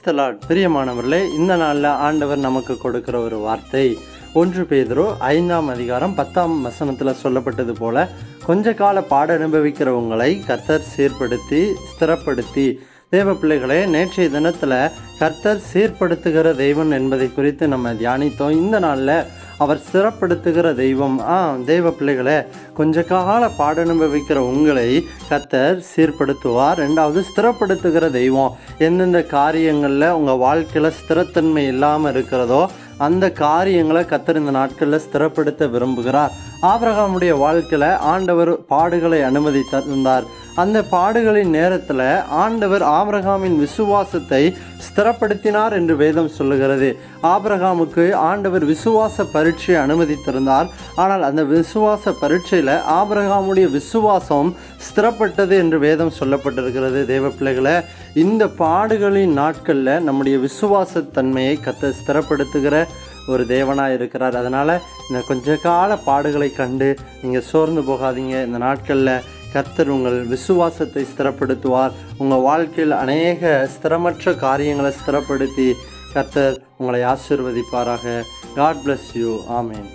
பிரியமானவர்களே, இந்த நாளில் ஆண்டவர் நமக்கு கொடுக்கிற ஒரு வார்த்தை 1 பேதுரு 5ஆம் அதிகாரம் 10ஆம் வசனத்தில் சொல்லப்பட்டது போல, கொஞ்ச கால பாட அனுபவிக்கிற உங்களை கர்த்தர் சீர்படுத்தி ஸ்திரப்படுத்தி. தேவ பிள்ளைகளே, நேற்றைய தினத்தில் கர்த்தர் சீர்படுத்துகிற தெய்வம் என்பதை குறித்து நம்ம தியானித்தோம். இந்த நாளில் அவர் ஸ்திரப்படுத்துகிற தெய்வம். தேவ பிள்ளைகளே, கொஞ்ச கால பாட அனுபவிக்கிற உங்களை கர்த்தர் சீர்படுத்துவார். 2வது, ஸ்திரப்படுத்துகிற தெய்வம். எந்தெந்த காரியங்களில் உங்கள் வாழ்க்கையில் ஸ்திரத்தன்மை இல்லாமல் இருக்கிறதோ அந்த காரியங்களை கர்த்தர் இந்த நாட்களில் ஸ்திரப்படுத்த விரும்புகிறார். ஆபிரகாமுடைய வாழ்க்கையில் ஆண்டவர் பாடுகளை அனுமதித்திருந்தார். அந்த பாடுகளின் நேரத்தில் ஆண்டவர் ஆபிரகாமின் விசுவாசத்தை ஸ்திரப்படுத்தினார் என்று வேதம் சொல்லுகிறது. ஆபிரகாமுக்கு ஆண்டவர் விசுவாச பரீட்சையை அனுமதித்திருந்தார். ஆனால் அந்த விசுவாச பரீட்சையில் ஆபிரகாமுடைய விசுவாசம் ஸ்திரப்பட்டது என்று வேதம் சொல்லப்பட்டிருக்கிறது. தேவ பிள்ளைகளை, இந்த பாடுகளின் நாட்களில் நம்முடைய விசுவாசத்தன்மையை கர்த்தர் ஸ்திரப்படுத்துகிற ஒரு தேவனாக இருக்கிறார். அதனால் இந்த கொஞ்ச கால பாடுகளை கண்டு நீங்கள் சோர்ந்து போகாதீங்க. இந்த நாட்களில் கர்த்தர் உங்கள் விசுவாசத்தை ஸ்திரப்படுத்துவார். உங்கள் வாழ்க்கையில் அநேக ஸ்திரமற்ற காரியங்களை ஸ்திரப்படுத்தி கர்த்தர் உங்களை ஆசீர்வதிப்பாராக. God bless you. ஆமென்.